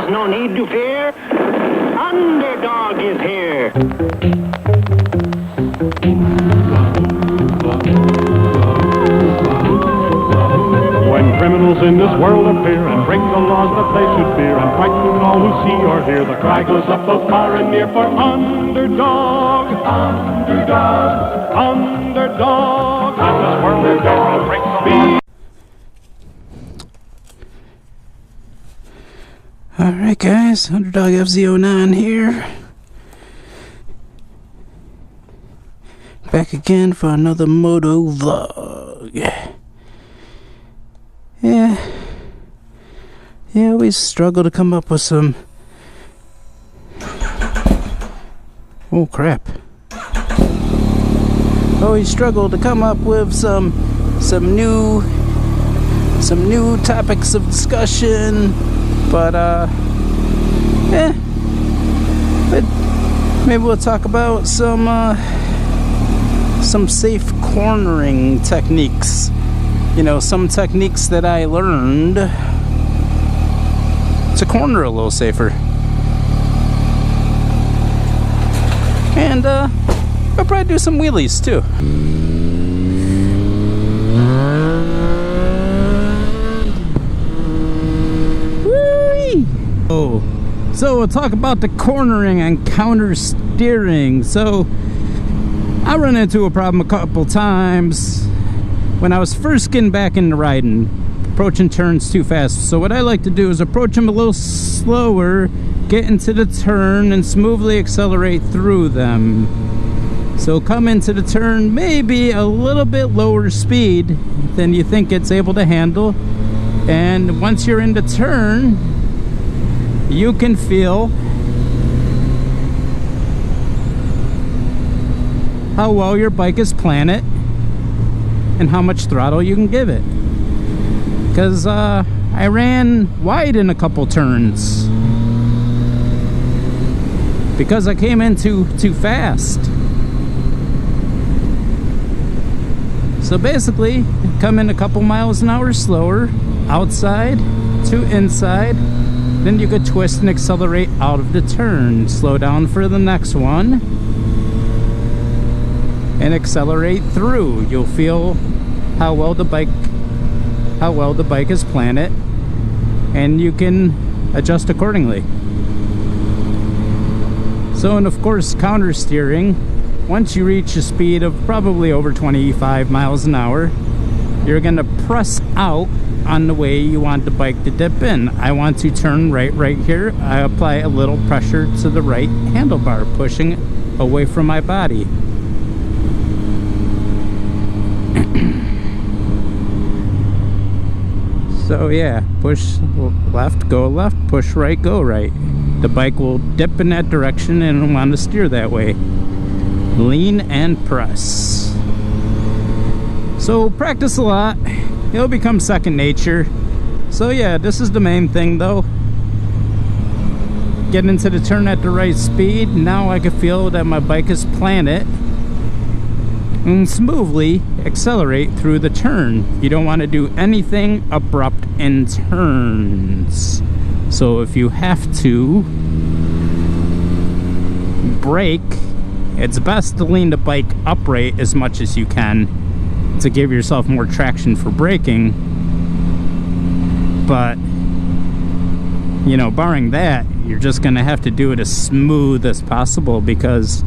There's no need to fear. Underdog is here. When criminals in this world appear and break the laws that they should fear and frighten all who see or hear, the cry goes up both far and near for underdog, underdog, underdog. In this world there's no break the law. Alright guys, Underdog fz09 here. Back again for another moto vlog. Yeah, I always struggle to come up with some... Oh crap. Always struggle to come up with some new topics of discussion. But but maybe we'll talk about some safe cornering techniques. You know, some techniques that I learned to corner a little safer. And I'll probably do some wheelies too. So we'll talk about the cornering and counter steering. So I run into a problem a couple times when I was first getting back into riding, approaching turns too fast. So what I like to do is approach them a little slower, get into the turn and smoothly accelerate through them. So come into the turn maybe a little bit lower speed than you think it's able to handle, and once you're in the turn, you can feel how well your bike is planted and how much throttle you can give it. Because I ran wide in a couple turns because I came in too fast. So basically, come in a couple miles an hour slower, outside to inside. Then you could twist and accelerate out of the turn. Slow down for the next one and accelerate through. You'll feel how well the bike is planted, and you can adjust accordingly. So, and of course, counter steering. Once you reach a speed of probably over 25 miles an hour, you're gonna press out on the way you want the bike to dip in. I want to turn right here. I apply a little pressure to the right handlebar, pushing it away from my body. So yeah, push left, go left, push right, go right. The bike will dip in that direction and want to steer that way. Lean and press. So practice a lot. It'll become second nature. So yeah, this is the main thing though. Get into the turn at the right speed. Now I can feel that my bike is planted and smoothly accelerate through the turn. You don't want to do anything abrupt in turns. So if you have to brake, it's best to lean the bike upright as much as you can to give yourself more traction for braking. But you know, barring that, you're just gonna have to do it as smooth as possible because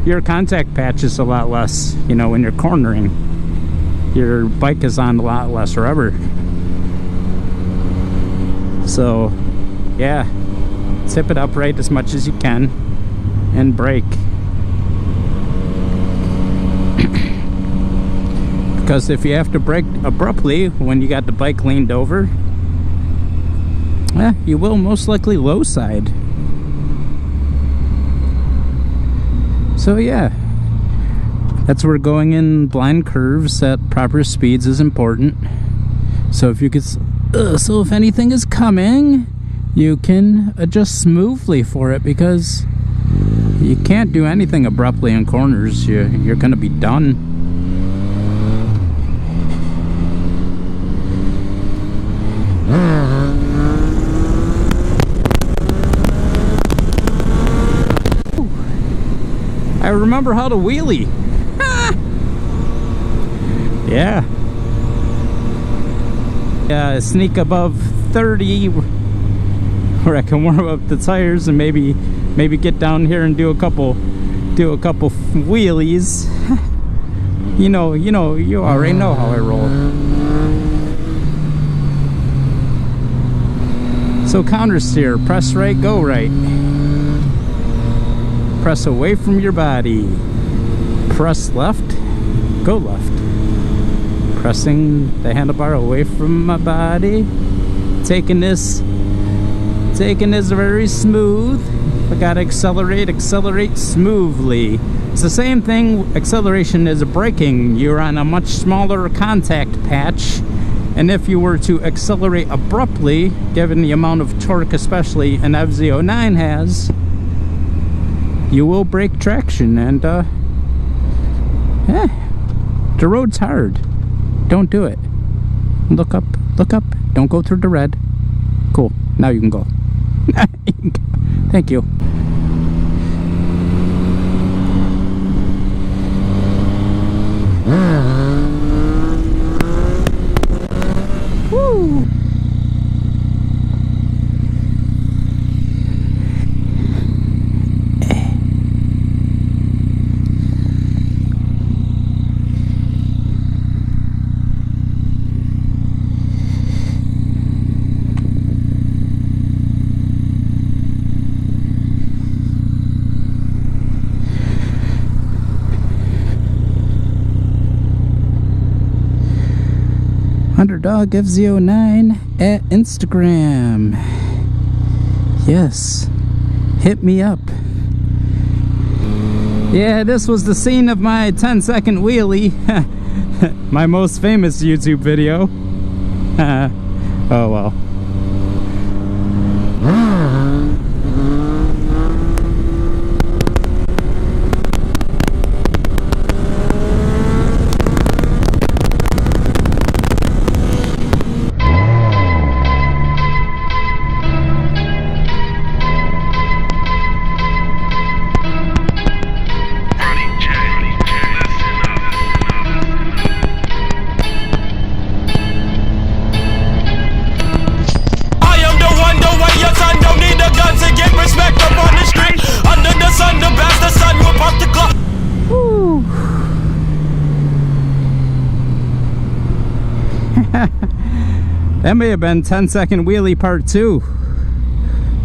your contact patch is a lot less, you know, when you're cornering. Your bike is on a lot less rubber. So yeah, tip it upright as much as you can and brake. Because if you have to brake abruptly when you got the bike leaned over, you will most likely low side. So yeah, that's where going in blind curves at proper speeds is important. So if you could, so if anything is coming, you can adjust smoothly for it, because you can't do anything abruptly in corners. You're gonna be done. remember how to wheelie. Yeah. Sneak above 30 where I can warm up the tires and maybe get down here and do a couple wheelies. You already know how I roll. So counter steer, press right, go right. Press away from your body. Press left, go left. Pressing the handlebar away from my body. Taking this very smooth. I gotta accelerate smoothly. It's the same thing acceleration is braking. You're on a much smaller contact patch, and if you were to accelerate abruptly, given the amount of torque especially an FZ09 has, you will break traction. And the road's hard. Don't do it. Look up, don't go through the red. Cool, now you can go. Thank you. Woo! Underdog FZ09 at Instagram. Yes, hit me up. Yeah, this was the scene of my 10-second wheelie. My most famous YouTube video. Oh well. That may have been 10-second wheelie part 2.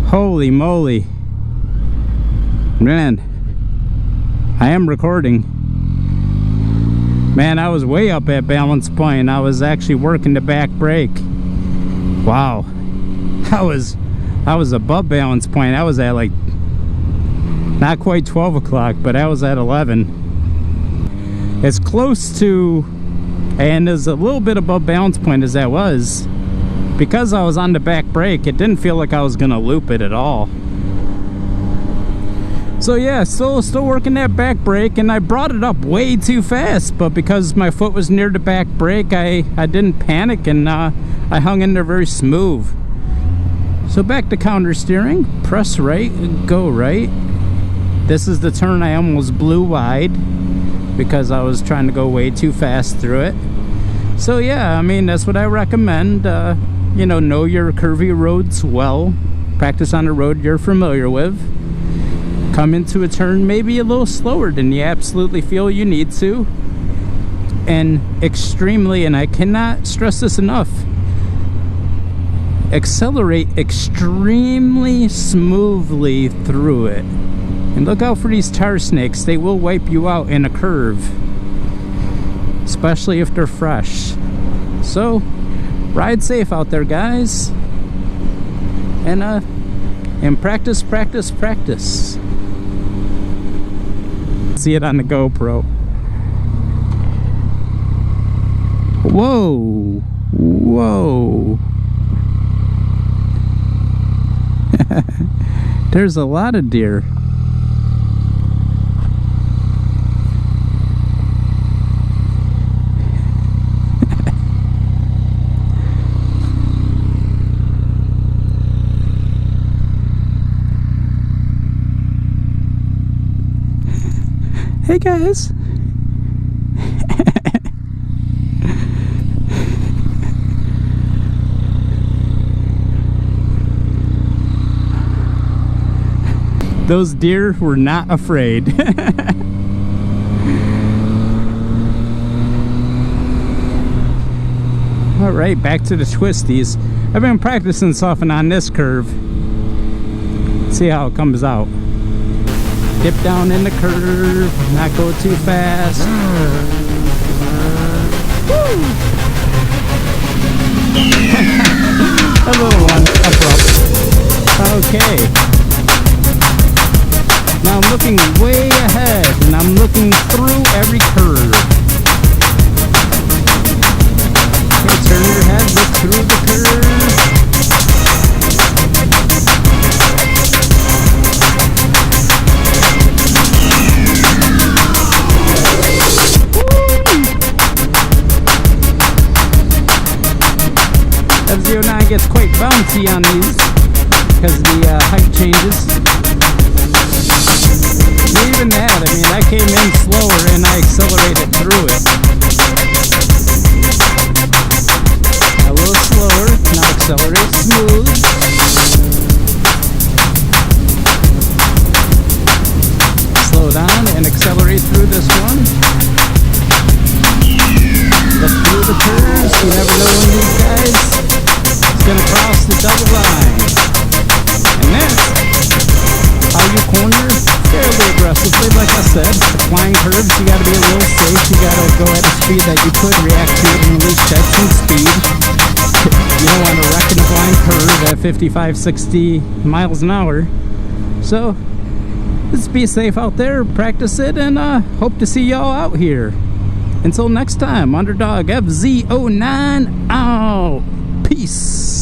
Holy moly. Man, I am recording. Man, I was way up at balance point. I was actually working the back brake. Wow. I was above balance point. I was at like not quite 12 o'clock, but I was at 11. It's close to, and is a little bit above balance point as that was. Because I was on the back brake, it didn't feel like I was gonna loop it at all. So yeah, still working that back brake, and I brought it up way too fast, but because my foot was near the back brake, I didn't panic, and I hung in there very smooth. So back to counter steering, press right, go right. This is the turn I almost blew wide because I was trying to go way too fast through it. So yeah, I mean, that's what I recommend. You know your curvy roads well. Practice on a road you're familiar with. Come into a turn maybe a little slower than you absolutely feel you need to. And extremely, and I cannot stress this enough, accelerate extremely smoothly through it. And look out for these tar snakes. They will wipe you out in a curve, especially if they're fresh. So ride safe out there, guys, and practice. See it on the GoPro. Whoa, whoa. There's a lot of deer. Hey guys. Those deer were not afraid. All right, back to the twisties. I've been practicing softening on this curve. See how it comes out. Dip down in the curve, not go too fast. Woo! A little one abrupt. Okay. Now I'm looking way ahead and I'm looking through every curve. Okay, turn your head, look through the curve. fz09 gets quite bouncy on these because the height changes. Even that, I mean, I came in slower and I accelerated through it. A little slower, now accelerate smooth. Slow down and accelerate through this one. Look through the curves, you never know when these guys is going to cross the double line. And that's how you corner fairly aggressively. Like I said, the flying curves, you got to be a little safe. You got to go at a speed that you could react to it and at least shed some speed. You don't want to wreck in a blind curve at 55, 60 miles an hour. So, let's be safe out there, practice it, and hope to see y'all out here. Until next time, Underdog fz09 out. Peace.